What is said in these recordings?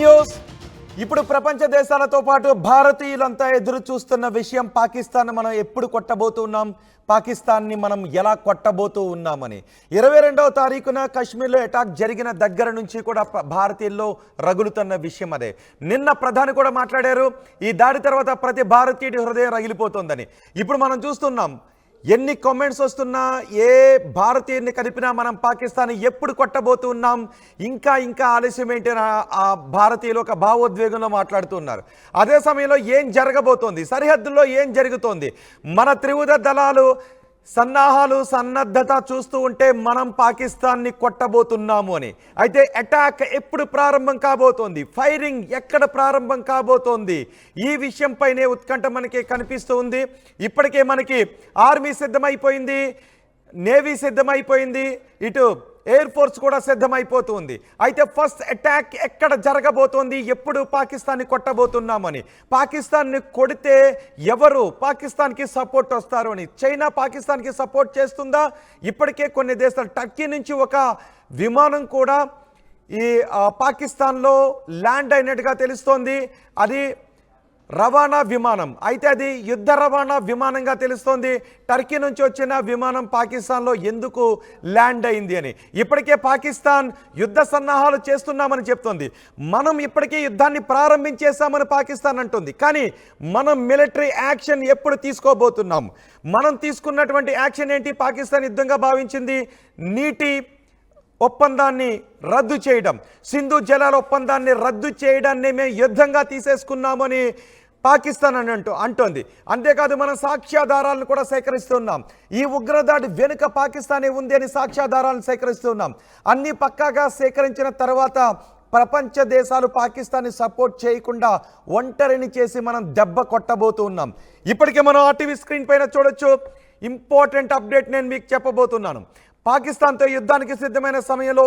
News. ఇప్పుడు ప్రపంచ దేశాలతో పాటు భారతీయులంతా ఎదురు చూస్తున్న విషయం పాకిస్తాన్ మనం ఎప్పుడు కొట్టబోతున్నాం, పాకిస్తాన్ని మనం ఎలా కొట్టబోతూ ఉన్నామని. 22వ తారీఖున కశ్మీర్లో అటాక్ జరిగిన దగ్గర నుంచి కూడా భారతీయుల్లో రగులుతున్న విషయం అదే. నిన్న ప్రధాని కూడా మాట్లాడారు, ఈ దాడి తర్వాత ప్రతి భారతీయుడి హృదయం రగిలిపోతుందని. ఇప్పుడు మనం చూస్తున్నాం ఎన్ని కామెంట్స్ వస్తున్నా, ఏ భారతీయుడిని కలిపినా మనం పాకిస్తాన్ ఎప్పుడు కొట్టబోతున్నాం, ఇంకా ఆలస్యం ఏంటి ఆ భారతీయులు ఒక భావోద్వేగంలో మాట్లాడుతున్నారు. అదే సమయంలో ఏం జరగబోతోంది, సరిహద్దుల్లో ఏం జరుగుతోంది, మన త్రివిధ దళాలు సన్నద్ధత చూస్తూ ఉంటే మనం పాకిస్తాన్ని కొట్టబోతున్నాము అని. అయితే అటాక్ ఎప్పుడు ప్రారంభం కాబోతోంది, ఫైరింగ్ ఎక్కడ ప్రారంభం కాబోతోంది, ఈ విషయంపైనే ఉత్కంఠ మనకి కనిపిస్తూ ఉంది. ఇప్పటికే మనకి ఆర్మీ సిద్ధమైపోయింది, నేవీ సిద్ధమైపోయింది, ఇటు ఎయిర్ ఫోర్స్ కూడా సిద్ధమైపోతుంది. అయితే ఫస్ట్ అటాక్ ఎక్కడ జరగబోతోంది, ఎప్పుడు పాకిస్తాన్ని కొట్టబోతున్నామని. పాకిస్తాన్ని కొడితే ఎవరు పాకిస్తాన్కి సపోర్ట్ వస్తారు అని. చైనా పాకిస్తాన్కి సపోర్ట్ చేస్తుందా? ఇప్పటికే కొన్ని దేశాలు, టర్కీ నుంచి ఒక విమానం కూడా ఈ పాకిస్తాన్లో ల్యాండ్ అయినట్టుగా తెలుస్తోంది. అది రవాణా విమానం, అయితే అది యుద్ధ రవాణా విమానంగా తెలుస్తోంది. టర్కీ నుంచి వచ్చిన విమానం పాకిస్తాన్లో ఎందుకు ల్యాండ్ అయింది అని. ఇప్పటికే పాకిస్తాన్ యుద్ధ సన్నాహాలు చేస్తున్నామని చెప్తోంది. మనం ఇప్పటికే యుద్ధాన్ని ప్రారంభించేశామని పాకిస్తాన్ అంటుంది. కానీ మనం మిలిటరీ యాక్షన్ ఎప్పుడు తీసుకోబోతున్నాం? మనం తీసుకున్నటువంటి యాక్షన్ ఏంటి? పాకిస్తాన్ యుద్ధంగా భావించింది నీటి ఒప్పందాన్ని రద్దు చేయడం, సింధు జలాల ఒప్పందాన్ని రద్దు చేయడాన్ని మేము యుద్ధంగా తీసేసుకున్నామని పాకిస్తాన్ అంటోంది. అంతేకాదు మనం సాక్ష్యాధారాలను కూడా సేకరిస్తున్నాం. ఈ ఉగ్రదాడి వెనుక పాకిస్తానే ఉంది అని సాక్ష్యాధారాలను సేకరిస్తున్నాం. అన్ని పక్కాగా సేకరించిన తర్వాత ప్రపంచ దేశాలు పాకిస్తాన్ని సపోర్ట్ చేయకుండా ఒంటరిని చేసి మనం దెబ్బ కొట్టబోతూ ఉన్నాం. ఇప్పటికే మనం ఆర్టీవీ స్క్రీన్ పైన చూడొచ్చు. ఇంపార్టెంట్ అప్డేట్ నేను మీకు చెప్పబోతున్నాను. పాకిస్తాన్తో యుద్ధానికి సిద్ధమైన సమయంలో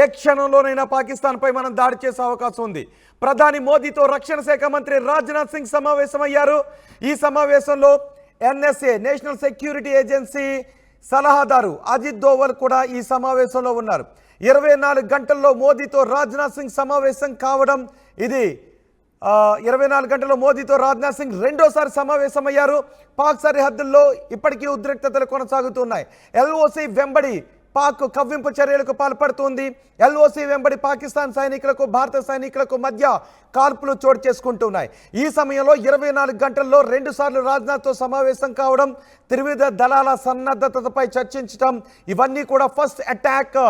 ఏ క్షణంలోనైనా పాకిస్తాన్పై మనం దాడి చేసే అవకాశం ఉంది. ప్రధాని మోదీతో రక్షణ శాఖ మంత్రి రాజ్నాథ్ సింగ్ సమావేశమయ్యారు. ఈ సమావేశంలో ఎన్ఎస్ఏ, నేషనల్ సెక్యూరిటీ ఏజెన్సీ సలహాదారు అజిత్ దోవల్ కూడా ఈ సమావేశంలో ఉన్నారు. 24 గంటల్లో మోదీతో రాజ్నాథ్ సింగ్ సమావేశం కావడం ఇది 24 గంటల్లో మోదీతో రాజ్నాథ్ సింగ్ రెండోసారి సమావేశమయ్యారు. పాక్ సరిహద్దుల్లో ఇప్పటికీ ఉద్రిక్తతలు కొనసాగుతున్నాయి. ఎల్ఓసి వెంబడి పాక్ కవ్వింపు చర్యలకు పాల్పడుతుంది. ఎల్ఓసి వెంబడి పాకిస్తాన్ సైనికులకు భారత సైనికులకు మధ్య కాల్పులు చోటు చేసుకుంటున్నాయి. ఈ సమయంలో 24 గంటల్లో 2 సార్లు రాజ్నాథ్తో సమావేశం కావడం, త్రివిధ దళాల సన్నద్ధతపై చర్చించడం, ఇవన్నీ కూడా ఫస్ట్ అటాక్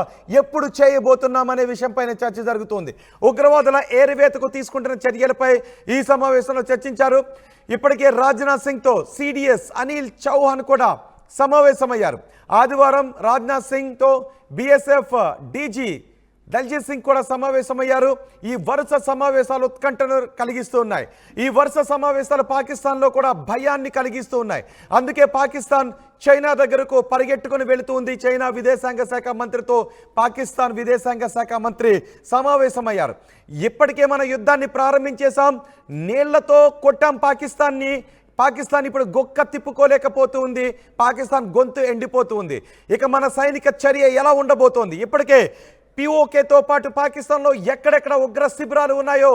ఎప్పుడు చేయబోతున్నామనే విషయంపైన చర్చ జరుగుతుంది. ఉగ్రవాదుల ఏరివేతకు తీసుకుంటున్న చర్యలపై ఈ సమావేశంలో చర్చించారు. ఇప్పటికే రాజ్నాథ్ సింగ్తో సిడిఎస్ అనిల్ చౌహాన్ కూడా సమావేశమయ్యారు. ఆదివారం రాజ్నాథ్ సింగ్తో బిఎస్ఎఫ్ డీజీ దల్జీత్ సింగ్ కూడా సమావేశమయ్యారు. ఈ వరుస సమావేశాలు ఉత్కంఠను కలిగిస్తూ ఉన్నాయి. ఈ వరుస సమావేశాలు పాకిస్తాన్లో కూడా భయాన్ని కలిగిస్తూ ఉన్నాయి. అందుకే పాకిస్తాన్ చైనా దగ్గరకు పరిగెట్టుకుని వెళుతుంది. చైనా విదేశాంగ శాఖ మంత్రితో పాకిస్తాన్ విదేశాంగ శాఖ మంత్రి సమావేశమయ్యారు. ఇప్పటికే మన యుద్ధాన్ని ప్రారంభించేశాం, నీళ్లతో కొట్టాం పాకిస్తాన్ని. పాకిస్తాన్ ఇప్పుడు గొక్క తిప్పుకోలేకపోతూ ఉంది. పాకిస్తాన్ గొంతు ఎండిపోతుంది. ఇక మన సైనిక చర్య ఎలా ఉండబోతోంది? ఇప్పటికే పిఓకేతో పాటు పాకిస్తాన్లో ఎక్కడెక్కడ ఉగ్ర శిబిరాలు ఉన్నాయో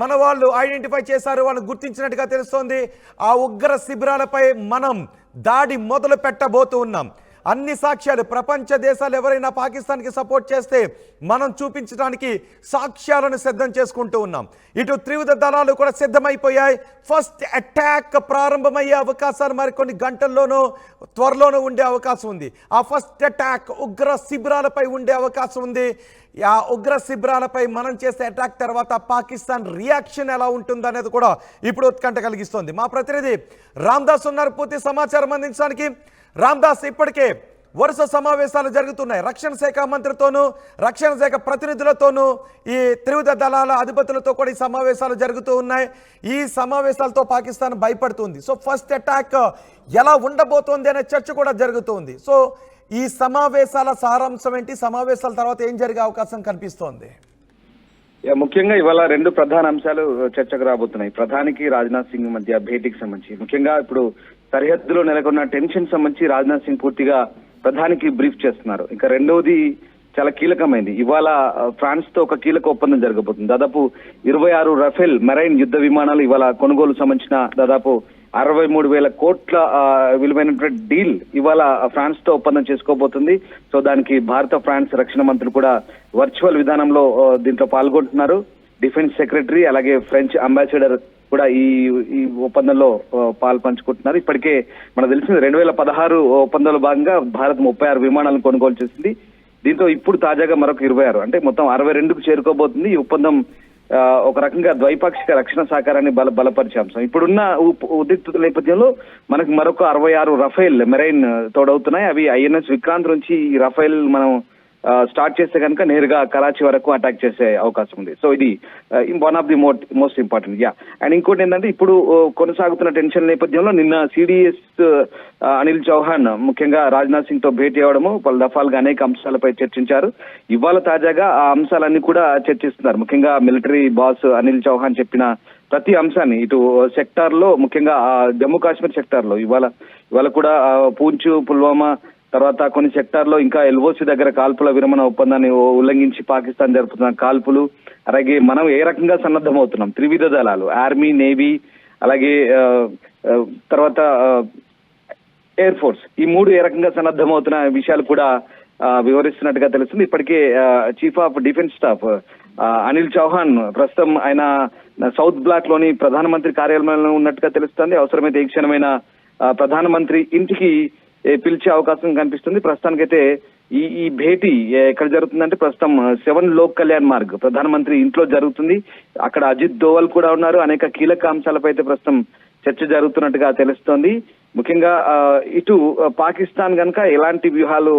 మన వాళ్ళు ఐడెంటిఫై చేశారు, వాళ్ళు గుర్తించినట్టుగా తెలుస్తోంది. ఆ ఉగ్ర శిబిరాలపై మనం దాడి మొదలు పెట్టబోతూ ఉన్నాం. అన్ని సాక్ష్యాలు, ప్రపంచ దేశాలు ఎవరైనా పాకిస్తాన్కి సపోర్ట్ చేస్తే మనం చూపించడానికి సాక్ష్యాలను సిద్ధం చేసుకుంటూ ఉన్నాం. ఇటు త్రివిధ దళాలు కూడా సిద్ధమైపోయాయి. ఫస్ట్ అటాక్ ప్రారంభమయ్యే అవకాశాలు మరికొన్ని గంటల్లోనూ త్వరలోనూ ఉండే అవకాశం ఉంది. ఆ ఫస్ట్ అటాక్ ఉగ్ర శిబిరాలపై ఉండే అవకాశం ఉంది. ఆ ఉగ్ర శిబిరాలపై మనం చేసే అటాక్ తర్వాత పాకిస్తాన్ రియాక్షన్ ఎలా ఉంటుందనేది కూడా ఇప్పుడు ఉత్కంఠ కలిగిస్తోంది. మా ప్రతినిధి రామ్దాస్ ఉన్నారు పూర్తి సమాచారం అందించడానికి. రామ్దాస్, ఇప్పటికే వరుస సమావేశాలు జరుగుతున్నాయి. రక్షణ శాఖ మంత్రితోనూ రక్షణ శాఖ ప్రతినిధులతోనూ ఈ త్రివిధ దళాల అధిపతులతో కూడా ఈ సమావేశాలు జరుగుతూ ఉన్నాయి. ఈ సమావేశాలతో పాకిస్తాన్ భయపడుతుంది. సో ఫస్ట్ అటాక్ ఎలా ఉండబోతోంది అనే చర్చ కూడా జరుగుతుంది. సో ఈ సమావేశాల సారాంశం ఏంటి? సమావేశాల తర్వాత ఏం జరిగే అవకాశం కనిపిస్తోంది? ముఖ్యంగా ఇవాళ 2 ప్రధాన అంశాలు చర్చకు రాబోతున్నాయి. ప్రధానికి రాజ్నాథ్ సింగ్ మధ్య భేటీకి సంబంధించి ముఖ్యంగా ఇప్పుడు సరిహద్దులో నెలకొన్న టెన్షన్ సంబంధించి రాజ్నాథ్ సింగ్ పూర్తిగా ప్రధానికి బ్రీఫ్ చేస్తున్నారు. ఇంకా రెండవది చాలా కీలకమైంది. ఇవాళ ఫ్రాన్స్ తో ఒక కీలక ఒప్పందం జరగబోతుంది. దాదాపు 26 రఫేల్ మెరైన్ యుద్ధ విమానాలు ఇవాళ కొనుగోలు సంబంధించిన దాదాపు 63,000 కోట్ల విలువైనటువంటి డీల్ ఇవాళ ఫ్రాన్స్ తో ఒప్పందం చేసుకోబోతుంది. సో దానికి భారత ఫ్రాన్స్ రక్షణ మంత్రులు కూడా వర్చువల్ విధానంలో దీంట్లో పాల్గొంటున్నారు. డిఫెన్స్ సెక్రటరీ అలాగే ఫ్రెంచ్ అంబాసిడర్ కూడా ఈ ఒప్పందంలో పాలు పంచుకుంటున్నారు. ఇప్పటికే మనకు తెలిసింది 2016 ఒప్పందంలో భాగంగా భారత్ 36 విమానాలను కొనుగోలు చేసింది. దీంతో ఇప్పుడు తాజాగా మరొక 26 అంటే మొత్తం 62కు చేరుకోబోతుంది. ఈ ఒప్పందం ఒక రకంగా ద్వైపాక్షిక రక్షణ సహకారాన్ని బలపరిచే అంశం. ఇప్పుడున్న ఉద్రిక్తత నేపథ్యంలో మనకు మరొక 66 రఫేల్ మెరైన్ తోడవుతున్నాయి. అవి ఐఎన్ఎస్ విక్రాంత్ నుంచి ఈ రఫేల్ మనం స్టార్ట్ చేస్తే కనుక నేరుగా కరాచీ వరకు అటాక్ చేసే అవకాశం ఉంది. సో ఇది one of the most important. And ఇంకోటి ఏంటంటే ఇప్పుడు కొనసాగుతున్న టెన్షన్ నేపథ్యంలో నిన్న సిడిఎస్ అనిల్ చౌహాన్ ముఖ్యంగా రాజ్నాథ్ సింగ్ తో భేటీ అవ్వడము పలు దఫాలుగా అనేక అంశాలపై చర్చించారు. ఇవాళ తాజాగా ఆ అంశాలన్నీ కూడా చర్చిస్తున్నారు. ముఖ్యంగా మిలిటరీ బాస్ అనిల్ చౌహాన్ చెప్పిన ప్రతి అంశాన్ని ఇటు సెక్టార్ లో ముఖ్యంగా జమ్మూ కాశ్మీర్ సెక్టార్ లో ఇవాళ కూడా పూంచ్ పుల్వామా తర్వాత కొన్ని సెక్టార్లో ఇంకా ఎల్ఓసి దగ్గర కాల్పుల విరమణ ఒప్పందాన్ని ఉల్లంఘించి పాకిస్తాన్ జరుపుతున్న కాల్పులు, అలాగే మనం ఏ రకంగా సన్నద్ధమవుతున్నాం, త్రివిధ దళాలు ఆర్మీ, నేవీ అలాగే తర్వాత ఎయిర్ ఫోర్స్, ఈ మూడు ఏ రకంగా సన్నద్ధమవుతున్న విషయాలు కూడా వివరిస్తున్నట్టుగా తెలుస్తుంది. ఇప్పటికే chief of defence staff Anil Chauhan ప్రస్తుతం ఆయన సౌత్ బ్లాక్ లోని ప్రధానమంత్రి కార్యాలయంలో ఉన్నట్టుగా తెలుస్తుంది. అవసరమైతే ఈ క్షణమైన ప్రధానమంత్రి ఇంటికి పిలిచే అవకాశం కనిపిస్తుంది. ప్రస్తుతానికైతే ఈ భేటీ ఎక్కడ జరుగుతుందంటే ప్రస్తుతం 7 లోక్ కళ్యాణ్ మార్గ్ ప్రధానమంత్రి ఇంట్లో జరుగుతుంది. అక్కడ అజిత్ దోవల్ కూడా ఉన్నారు. అనేక కీలక అంశాలపై అయితే ప్రస్తుతం చర్చ జరుగుతున్నట్టుగా తెలుస్తోంది. ముఖ్యంగా ఇటు పాకిస్తాన్ కనుక ఎలాంటి వ్యూహాలు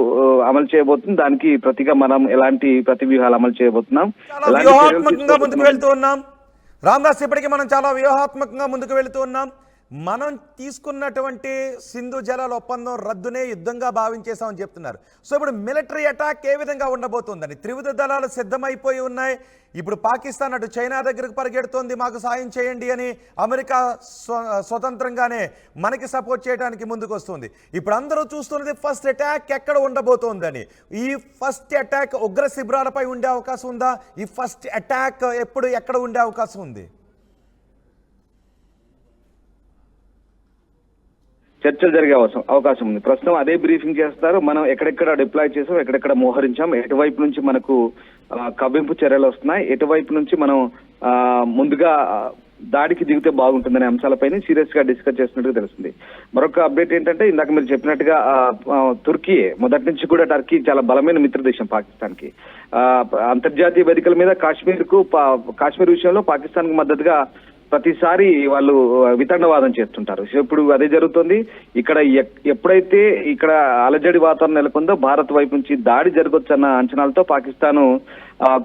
అమలు చేయబోతుంది, దానికి ప్రతిగా మనం ఎలాంటి ప్రతి వ్యూహాలు అమలు చేయబోతున్నాం, వ్యూహాత్మకంగా ముందుకు వెళ్తూ ఉన్నాం. రామ్దాస్, ఇప్పటికీ మనం చాలా వ్యూహాత్మకంగా ముందుకు వెళుతూ ఉన్నాం. మనం తీసుకున్నటువంటి సింధు జలాల ఒప్పందం రద్దునే యుద్ధంగా భావించేసామని చెప్తున్నారు. సో ఇప్పుడు మిలిటరీ అటాక్ ఏ విధంగా ఉండబోతుందని త్రివిధ దళాలు సిద్ధమైపోయి ఉన్నాయి. ఇప్పుడు పాకిస్తాన్ అటు చైనా దగ్గరకు పరిగెడుతోంది, మాకు సాయం చేయండి అని. అమెరికా స్వతంత్రంగానే మనకి సపోర్ట్ చేయడానికి ముందుకు వస్తుంది. ఇప్పుడు అందరూ చూస్తున్నది ఫస్ట్ అటాక్ ఎక్కడ ఉండబోతోందని. ఈ ఫస్ట్ అటాక్ ఉగ్ర శిబిరాలపై ఉండే అవకాశం ఉందా? ఈ ఫస్ట్ అటాక్ ఎప్పుడు ఎక్కడ ఉండే అవకాశం ఉంది? చర్చలు జరిగే అవకాశం ఉంది. ప్రస్తుతం అదే బ్రీఫింగ్ చేస్తారు. మనం ఎక్కడెక్కడ డిప్లాయ్ చేసాం, ఎక్కడెక్కడ మోహరించాం, ఎటువైపు నుంచి మనకు కవ్వింపు చర్యలు వస్తున్నాయి, ఎటువైపు నుంచి మనం ముందుగా దాడికి దిగితే బాగుంటుందనే అంశాలపైన సీరియస్ గా డిస్కస్ చేస్తున్నట్టుగా తెలుస్తుంది. మరొక అప్డేట్ ఏంటంటే ఇందాక మీరు చెప్పినట్టుగా తుర్కీ మొదటి నుంచి కూడా టర్కీ చాలా బలమైన మిత్ర దేశం పాకిస్తాన్ కి. అంతర్జాతీయ వేదికల మీద కాశ్మీర్ విషయంలో పాకిస్తాన్ కు మద్దతుగా ప్రతిసారి వాళ్ళు వితండవాదం చేస్తుంటారు. ఇప్పుడు అదే జరుగుతుంది. ఇక్కడ ఎప్పుడైతే ఇక్కడ అలజడి వాతావరణం నెలకొందో భారత్ వైపు నుంచి దాడి జరగొచ్చన్న అంచనాలతో పాకిస్తాన్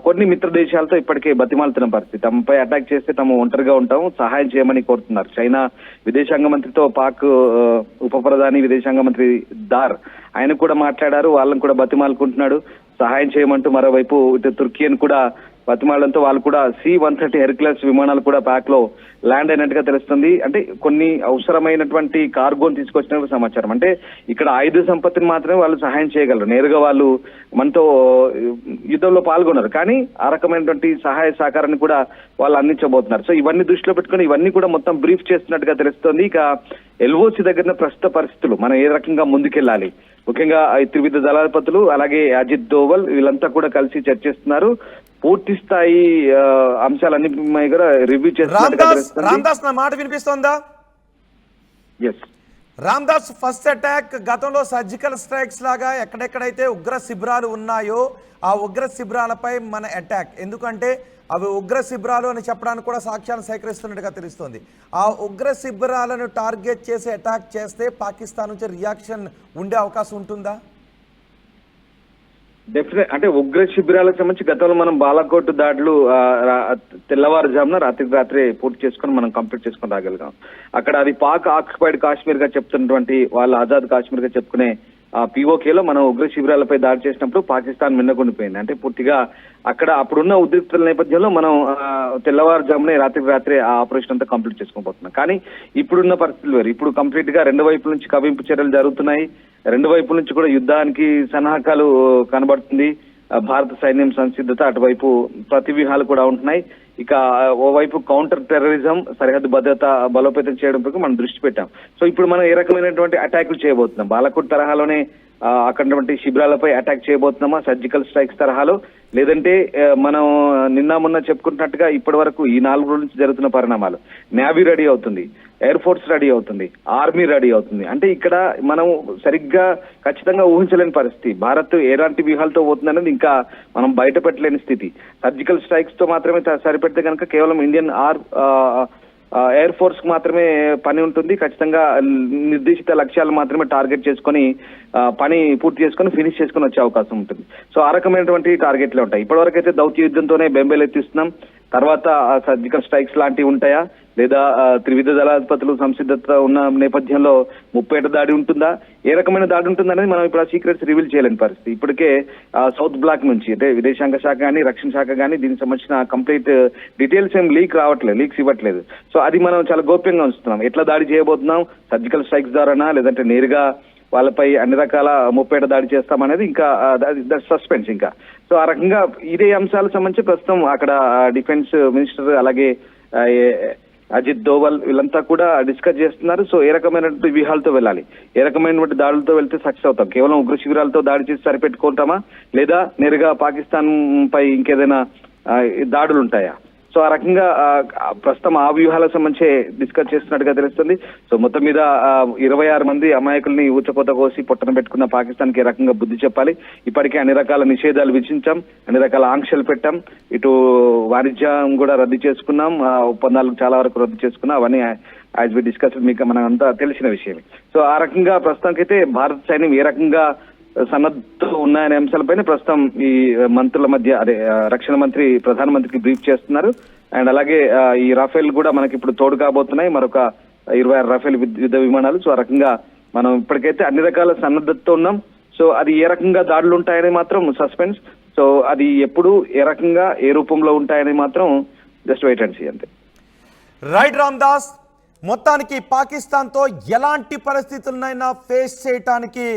కొన్ని మిత్ర దేశాలతో ఇప్పటికే బతిమాలుతున్న పరిస్థితి. తమపై అటాక్ చేస్తే తాము ఒంటరిగా ఉంటాము, సహాయం చేయమని కోరుతున్నారు. చైనా విదేశాంగ మంత్రితో పాక్ ఉప ప్రధాని విదేశాంగ మంత్రి దార్ ఆయన కూడా మాట్లాడారు. వాళ్ళని కూడా బతిమాలుకుంటున్నాడు సహాయం చేయమంటూ. మరోవైపు ఇటు తుర్కీని కూడా బతిమాలడంతో వాళ్ళు కూడా C-130 హెర్క్యులస్ విమానాలు కూడా ప్యాక్ లో ల్యాండ్ అయినట్టుగా తెలుస్తుంది. అంటే కొన్ని అవసరమైనటువంటి కార్గోని తీసుకొచ్చినట్టు సమాచారం. అంటే ఇక్కడ ఆయుధ సంపత్తిని మాత్రమే వాళ్ళు సహాయం చేయగలరు, నేరుగా వాళ్ళు మనతో యుద్ధంలో పాల్గొన్నారు, కానీ ఆ రకమైనటువంటి సహాయ సహకారాన్ని కూడా వాళ్ళు అందించబోతున్నారు. సో ఇవన్నీ దృష్టిలో పెట్టుకుని ఇవన్నీ కూడా మొత్తం బ్రీఫ్ చేస్తున్నట్టుగా తెలుస్తోంది. ఇక ఎల్ఓసి దగ్గర ప్రస్తుత పరిస్థితులు మనం ఏ రకంగా ముందుకెళ్లాలి, ముఖ్యంగా త్రివిధ దళాధిపతులు అలాగే అజిత్ దోవల్ వీళ్ళంతా కూడా కలిసి చర్చిస్తున్నారు. పూర్తి స్థాయి అంశాలన్నీ కూడా రివ్యూ చేస్తున్నారు. రామ్దాస్, నా మాట వినిపిస్తోందా? ఎస్ రామ్దాస్, ఫస్ట్ అటాక్ గతంలో సర్జికల్ స్ట్రైక్స్ లాగా ఎక్కడెక్కడైతే ఉగ్ర శిబిరాలు ఉన్నాయో ఆ ఉగ్ర శిబిరాలపై మన అటాక్, ఎందుకంటే అవి ఉగ్ర శిబిరాలు అని చెప్పడానికి కూడా సాక్ష్యాలు సేకరిస్తున్నట్టుగా తెలుస్తోంది. ఆ ఉగ్ర శిబిరాలను టార్గెట్ చేసి అటాక్ చేస్తే పాకిస్తాన్ నుంచి రియాక్షన్ ఉండే అవకాశం ఉంటుందా? డెఫినెట్. అంటే ఉగ్ర శిబిరాలకు సంబంధించి గతంలో మనం బాలాకోట్ దాడులు తెల్లవారుజామున రాత్రే పూర్తి చేసుకుని మనం కంప్లీట్ చేసుకుని రాగలిగాం. అక్కడ అది పాక్ ఆక్యుపైడ్ కాశ్మీర్ గా చెప్తున్నటువంటి వాళ్ళ ఆజాద్ కాశ్మీర్ గా చెప్పుకునే POKలో మనం ఉగ్ర శిబిరాలపై దాడి చేసినప్పుడు పాకిస్తాన్ మిన్నకుండిపోయింది. అంటే పూర్తిగా అక్కడ అప్పుడున్న ఉద్రిక్తల నేపథ్యంలో మనం తెల్లవారుజామునే రాత్రి ఆ ఆపరేషన్ అంతా కంప్లీట్ చేసుకోబోతున్నాం. కానీ ఇప్పుడున్న పరిస్థితులు వేరు. ఇప్పుడు కంప్లీట్ గా రెండు వైపుల నుంచి కవింపు చర్యలు జరుగుతున్నాయి. రెండు వైపుల నుంచి కూడా యుద్ధానికి సన్నాహకాలు కనబడుతుంది. భారత సైన్యం సంసిద్ధత, అటువైపు ప్రతి వ్యూహాలు కూడా ఉంటున్నాయి. ఇక ఓవైపు కౌంటర్ టెర్రరిజం, సరిహద్దు భద్రత బలోపేతం చేయడంపై మనం దృష్టి పెట్టాం. సో ఇప్పుడు మనం ఏ రకమైనటువంటి అటాకులు చేయబోతున్నాం? బాలాకోట్ తరహాలోనే అక్కడ శిబిరాలపై అటాక్ చేయబోతున్నామా సర్జికల్ స్ట్రైక్స్ తరహాలో, లేదంటే మనం నిన్న మొన్న చెప్పుకుంటున్నట్టుగా ఇప్పటి వరకు ఈ 4 రోజుల నుంచి జరుగుతున్న పరిణామాలు, నేవీ రెడీ అవుతుంది, ఎయిర్ ఫోర్స్ రెడీ అవుతుంది, ఆర్మీ రెడీ అవుతుంది. అంటే ఇక్కడ మనం సరిగ్గా ఖచ్చితంగా ఊహించలేని పరిస్థితి. భారత్ ఎలాంటి వ్యూహాలతో పోతుందనేది ఇంకా మనం బయట పెట్టలేని స్థితి. సర్జికల్ స్ట్రైక్స్ తో మాత్రమే సరిపెడితే కనుక కేవలం ఇండియన్ ఎయిర్ ఫోర్స్ కు మాత్రమే పని ఉంటుంది. ఖచ్చితంగా నిర్దేశిత లక్ష్యాలు మాత్రమే టార్గెట్ చేసుకొని పని పూర్తి చేసుకొని ఫినిష్ చేసుకొని వచ్చే అవకాశం ఉంటుంది. సో ఆ రకమైనటువంటి టార్గెట్లే ఉంటాయి. ఇప్పటివరకు అయితే దౌత్య యుద్ధంతోనే బెంబేలెత్తిస్తున్నాం. తర్వాత సర్జికల్ స్ట్రైక్స్ లాంటివి ఉంటాయా, లేదా త్రివిధ దళాధిపతులు సంసిద్ధత ఉన్న నేపథ్యంలో ముప్పేట దాడి ఉంటుందా, ఏ రకమైన దాడి ఉంటుందనేది మనం ఇప్పుడు ఆ సీక్రెట్స్ రివీల్ చేయలేని పరిస్థితి. ఇప్పటికే సౌత్ బ్లాక్ నుంచి అంటే విదేశాంగ శాఖ కానీ రక్షణ శాఖ కానీ దీనికి సంబంధించిన కంప్లీట్ డీటెయిల్స్ ఏం లీక్స్ ఇవ్వట్లేదు. సో అది మనం చాలా గోప్యంగా ఉంచుతున్నాం. ఎట్లా దాడి చేయబోతున్నాం, సర్జికల్ స్ట్రైక్స్ ద్వారానా లేదంటే నేరుగా వాళ్ళపై అన్ని రకాల ముప్పేట దాడి చేస్తామనేది ఇంకా సస్పెన్స్ ఇంకా. సో ఆ రకంగా ఇదే అంశాలకు సంబంధించి ప్రస్తుతం అక్కడ డిఫెన్స్ మినిస్టర్ అలాగే అజిత్ దోవల్ వీళ్ళంతా కూడా డిస్కస్ చేస్తున్నారు. సో ఏ రకమైనటువంటి వ్యూహాలతో వెళ్ళాలి, ఏ రకమైనటువంటి దాడులతో వెళ్తే సక్సెస్ అవుతాం, కేవలం ఉగ్ర శిబిరాలతో దాడి చేసి సరిపెట్టుకుంటామా, లేదా నేరుగా పాకిస్తాన్ పై ఇంకేదైనా దాడులు ఉంటాయా? సో ఆ రకంగా ప్రస్తుతం ఆ వ్యూహాలకు సంబంధించి డిస్కస్ చేస్తున్నట్టుగా తెలుస్తుంది. సో మొత్తం మీద 26 మంది అమాయకుల్ని ఊచకోత కోసి పొట్టన పెట్టుకున్న పాకిస్తాన్ కి ఏ రకంగా బుద్ధి చెప్పాలి. ఇప్పటికే అన్ని రకాల నిషేధాలు విధించాం, అన్ని రకాల ఆంక్షలు పెట్టాం, ఇటు వాణిజ్యం కూడా రద్దు చేసుకున్నాం, ఒప్పందాలు చాలా వరకు రద్దు చేసుకున్నాం. అవన్నీ యాజ్ వి డిస్కస్ మీకు మనకంతా తెలిసిన విషయమే. సో ఆ రకంగా ప్రస్తుతానికైతే భారత సైన్యం ఏ రకంగా సన్నద్ధతో ఉన్నాయనే అంశాలపైన ప్రస్తుతం ఈ మంత్రుల మధ్య అదే రక్షణ మంత్రి ప్రధానమంత్రికి బ్రీఫ్ చేస్తున్నారు. అండ్ అలాగే ఈ రాఫెల్ కూడా మనకి ఇప్పుడు తోడు కాబోతున్నాయి, మరొక 26 రాఫెల్ యుద్ధ విమానాలు. సో ఆ రకంగా మనం ఇప్పటికైతే అన్ని రకాల సన్నద్ధతతో ఉన్నాం. సో అది ఏ రకంగా దాడులు ఉంటాయని మాత్రం సస్పెన్స్. సో అది ఎప్పుడు ఏ రకంగా ఏ రూపంలో ఉంటాయని మాత్రం జస్ట్ వెయిట్ అండ్ సీ అంతే. రైట్ రామ్దాస్, మొత్తానికి పాకిస్తాన్తో ఎలాంటి పరిస్థితులనైనా ఫేస్ చేయటానికి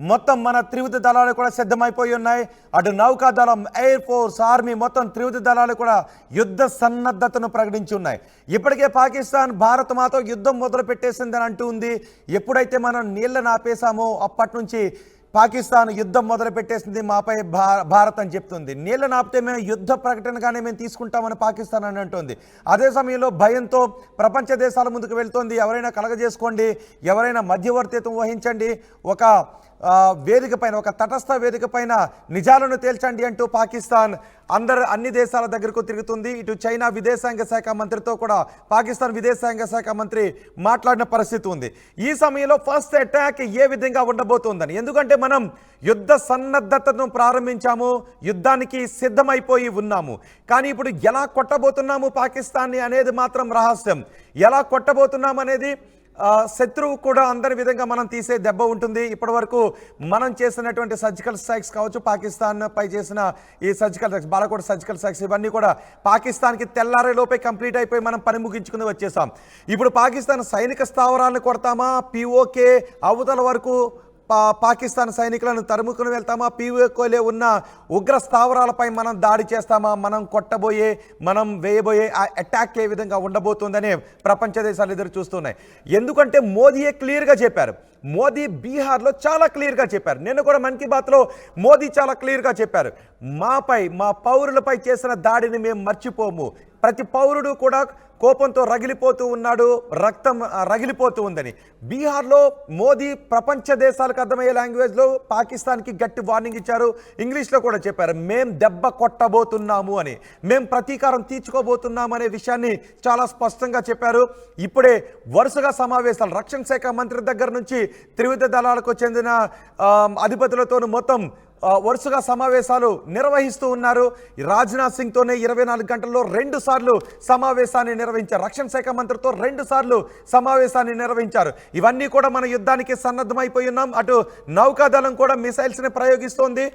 మొత్తం మన త్రివిధ దళాలు కూడా సిద్ధమైపోయి ఉన్నాయి. అటు నౌకాదళం, ఎయిర్ ఫోర్స్, ఆర్మీ మొత్తం త్రివిధ దళాలు కూడా యుద్ధ సన్నద్ధతను ప్రకటించి ఉన్నాయి. ఇప్పటికే పాకిస్తాన్ భారత్ మాతో యుద్ధం మొదలు పెట్టేసిందని అంటూ ఉంది. ఎప్పుడైతే మనం నీళ్లను ఆపేశామో అప్పటి నుంచి పాకిస్తాన్ యుద్ధం మొదలు పెట్టేసింది మాపై భారత్ అని చెప్తుంది. నీళ్లను ఆపితే మేము యుద్ధ ప్రకటనగానే మేము తీసుకుంటామని పాకిస్తాన్ అని అంటుంది. అదే సమయంలో భయంతో ప్రపంచ దేశాల ముందుకు వెళ్తోంది. ఎవరైనా కలగజేసుకోండి, ఎవరైనా మధ్యవర్తిత్వం వహించండి, ఒక వేదిక పైన, ఒక తటస్థ వేదిక పైన నిజాలను తేల్చండి అంటూ పాకిస్తాన్ అన్ని దేశాల దగ్గరకు తిరుగుతుంది. ఇటు చైనా విదేశాంగ శాఖ మంత్రితో కూడా పాకిస్తాన్ విదేశాంగ శాఖ మంత్రి మాట్లాడిన పరిస్థితి ఉంది. ఈ సమయంలో ఫస్ట్ అటాక్ ఏ విధంగా ఉండబోతోందని, ఎందుకంటే మనం యుద్ధ సన్నద్ధతను ప్రారంభించాము, యుద్ధానికి సిద్ధమైపోయి ఉన్నాము. కానీ ఇప్పుడు ఎలా కొట్టబోతున్నాము పాకిస్తాన్ని అనేది మాత్రం రహస్యం. ఎలా కొట్టబోతున్నాం అనేది శత్రువు కూడా అందరి విధంగా మనం తీసే దెబ్బ ఉంటుంది. ఇప్పటి వరకు మనం చేసినటువంటి సర్జికల్ స్ట్రైక్స్ కావచ్చు, పాకిస్తాన్ పై చేసిన ఈ surgical strikes, Balakot surgical strikes, ఇవన్నీ కూడా పాకిస్తాన్కి తెల్లారే లోపే కంప్లీట్ అయిపోయి మనం పని ముగించుకుని వచ్చేసాం. ఇప్పుడు పాకిస్తాన్ సైనిక స్థావరాలను కొడతామా, పిఓకే అవతల వరకు పాకిస్తాన్ సైనికులను తరుముకుని వెళ్తామా, పీఓకేలో ఉన్న ఉగ్ర స్థావరాలపై మనం దాడి చేస్తామా, మనం కొట్టబోయే, మనం వేయబోయే ఆ అటాక్ ఏ విధంగా ఉండబోతుందని ప్రపంచ దేశాలు ఎదురు చూస్తున్నాయి. ఎందుకంటే మోదీయే క్లియర్గా చెప్పారు. మోదీ బీహార్లో చాలా క్లియర్గా చెప్పారు. నిన్న కూడా మన్ కీ బాత్లో మోదీ చాలా క్లియర్గా చెప్పారు, మాపై, మా పౌరులపై చేసిన దాడిని మేము మర్చిపోము. ప్రతి పౌరుడు కూడా కోపంతో రగిలిపోతూ ఉన్నాడు, రక్తం రగిలిపోతూ ఉందని. బీహార్లో మోదీ ప్రపంచ దేశాలకు అర్థమయ్యే లాంగ్వేజ్లో పాకిస్తాన్కి గట్టి వార్నింగ్ ఇచ్చారు. ఇంగ్లీష్లో కూడా చెప్పారు, మేం దెబ్బ కొట్టబోతున్నాము అని, మేం ప్రతీకారం తీర్చుకోబోతున్నాము అనే విషయాన్ని చాలా స్పష్టంగా చెప్పారు. ఇప్పుడే వరుసగా సమావేశాలు రక్షణ శాఖ మంత్రి దగ్గర నుంచి త్రివిధ దళాలకు చెందిన అధిపతులతోనూ మొత్తం వరుసగా సమావేశాలు నిర్వహిస్తూ ఉన్నారు. రాజ్నాథ్ సింగ్తోనే 24 గంటల్లో 2 సార్లు సమావేశాన్ని నిర్వహించారు. రక్షణ శాఖ మంత్రితో 2 సార్లు సమావేశాన్ని నిర్వహించారు. ఇవన్నీ కూడా మన యుద్ధానికి సన్నద్ధమైపోయి ఉన్నాం. అటు నౌకాదళం కూడా మిసైల్స్ని ప్రయోగిస్తోంది.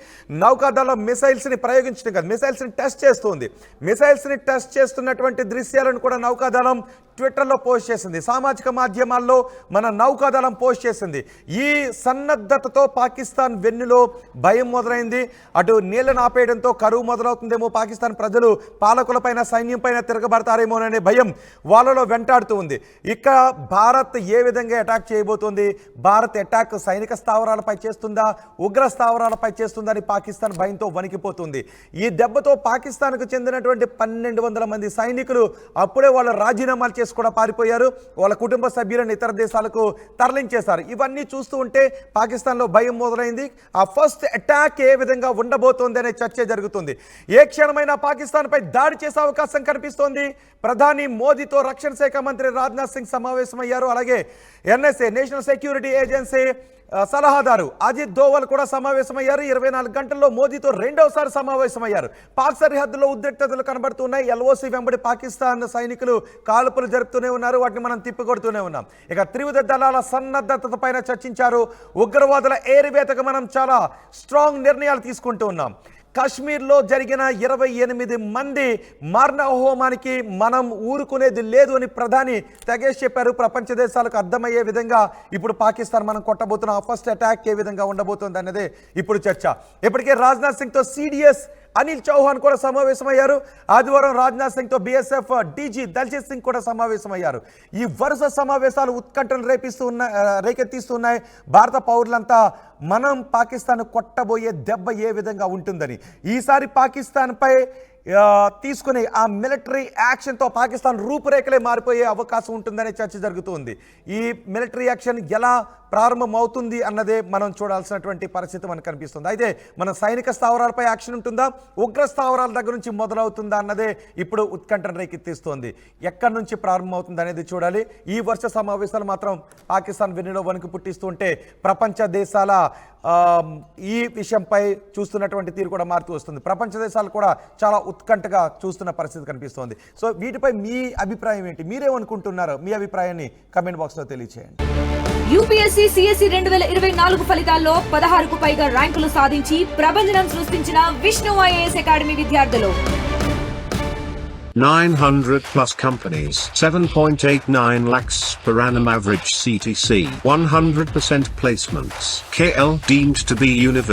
నౌకాదళం మిసైల్స్ని ప్రయోగించడం కాదు, మిసైల్స్ని టెస్ట్ చేస్తుంది. మిసైల్స్ని టెస్ట్ చేస్తున్నటువంటి దృశ్యాలను కూడా నౌకాదళం ట్విట్టర్లో పోస్ట్ చేసింది, సామాజిక మాధ్యమాల్లో మన నౌకాదళం పోస్ట్ చేసింది. ఈ సన్నద్ధతతో పాకిస్తాన్ వెన్నులో భయం మొదలైంది. అటు నీళ్లను ఆపేయడంతో కరువు మొదలవుతుందేమో, పాకిస్తాన్ ప్రజలు పాలకులపైన సైన్యం పైన తిరగబడతారేమోననే భయం వాళ్ళలో వెంటాడుతూ ఉంది. ఇక భారత్ ఏ విధంగా అటాక్ చేయబోతోంది, భారత్ అటాక్ సైనిక స్థావరాలపై చేస్తుందా, ఉగ్ర స్థావరాలపై చేస్తుందా అని పాకిస్తాన్ భయంతో వణికిపోతుంది. ఈ దెబ్బతో పాకిస్తాన్కు చెందినటువంటి 1200 మంది సైనికులు అప్పుడే వాళ్ళ రాజీనామాలు చేసి కూడా పారిపోయారు. వాళ్ళ కుటుంబ సభ్యులను ఇతర దేశాలకు తరలించేశారు. ఇవన్నీ చూస్తూ ఉంటే పాకిస్తాన్లో భయం మొదలైంది. ఆ ఫస్ట్ అటాక్ ఏ విధంగా ఉండబోతోంది అనే చర్చ జరుగుతుంది. ఏ క్షణమైనా పాకిస్తాన్పై దాడి చేసే అవకాశం కనిపిస్తోంది. ప్రధాని మోదీతో రక్షణ శాఖ మంత్రి రాజ్నాథ్ సింగ్ సమావేశమయ్యారు. అలాగే NSA నేషనల్ సెక్యూరిటీ ఏజెన్సీ సలహాదారు అజిత్ దోవల్ కూడా సమావేశమయ్యారు. 24 గంటల్లో మోదీతో రెండవసారి సమావేశమయ్యారు. పాక్ సరిహద్దులో ఉద్రిక్తతలు కనబడుతున్నాయి. LOC వెంబడి పాకిస్తాన్ సైనికులు కాల్పులు జరుపుతూనే ఉన్నారు. వాటిని మనం తిప్పికొడుతూనే ఉన్నాం. ఇక త్రివిధ దళాల సన్నద్ధత పైన చర్చించారు. ఉగ్రవాదుల ఏరివేతకు మనం చాలా స్ట్రాంగ్ నిర్ణయాలు తీసుకుంటూ ఉన్నాం. కాశ్మీర్లో జరిగిన 28 మంది మరణ హోమానికి మనం ఊరుకునేది లేదు అని ప్రధాని తెగేసి చెప్పారు. ప్రపంచ దేశాలకు అర్థమయ్యే విధంగా ఇప్పుడు పాకిస్తాన్ మనం కొట్టబోతున్న ఫస్ట్ అటాక్ ఏ విధంగా ఉండబోతుంది అనేది ఇప్పుడు చర్చ. ఇప్పటికే రాజ్నాథ్ సింగ్తో CDS అనిల్ చౌహాన్ కూడా సమావేశమయ్యారు. ఆదివారం రాజ్నాథ్ సింగ్తో BSF DG దల్జిత్ సింగ్ కూడా సమావేశమయ్యారు. ఈ వరుస సమావేశాలు ఉత్కంఠను రేకెత్తిస్తున్నాయి. భారత పౌరులంతా మనం పాకిస్తాన్ కొట్టబోయే దెబ్బ ఏ విధంగా ఉంటుందని, ఈసారి పాకిస్తాన్పై తీసుకునే ఆ మిలిటరీ యాక్షన్తో పాకిస్తాన్ రూపురేఖలే మారిపోయే అవకాశం ఉంటుందనే చర్చ జరుగుతుంది. ఈ మిలిటరీ యాక్షన్ ఎలా ప్రారంభమవుతుంది అన్నదే మనం చూడాల్సినటువంటి పరిస్థితి మనకు కనిపిస్తుంది. అయితే మన సైనిక స్థావరాలపై యాక్షన్ ఉంటుందా, ఉగ్ర స్థావరాల దగ్గర నుంచి మొదలవుతుందా అన్నదే ఇప్పుడు ఉత్కంఠను రేకెత్తిస్తోంది. ఎక్కడి నుంచి ప్రారంభమవుతుంది అనేది చూడాలి. ఈ వర్ష సమావేశాలు మాత్రం పాకిస్తాన్ వెన్నులో వణుకు పుట్టిస్తుంటే ప్రపంచ దేశాల ఈ విషయంపై చూస్తున్నటువంటి తీరు కూడా మారుతూ వస్తుంది. ప్రపంచ దేశాలు కూడా చాలా ఉత్కంఠగా చూస్తున్న పరిస్థితి కనిపిస్తోంది. సో వీటిపై మీ అభిప్రాయం ఏంటి, మీరేమనుకుంటున్నారో మీ అభిప్రాయాన్ని కమెంట్ బాక్స్లో తెలియచేయండి. UPSC CSE 2024 ఫలితాల్లో 16కు పైగా ర్యాంకులు సాధించి ప్రభంజనం సృష్టించిన విష్ణు IAS అకాడమీ విద్యార్థులు 900 plus companies, 7.89 lakhs per annum average CTC, 100% placements. KL deemed to be university.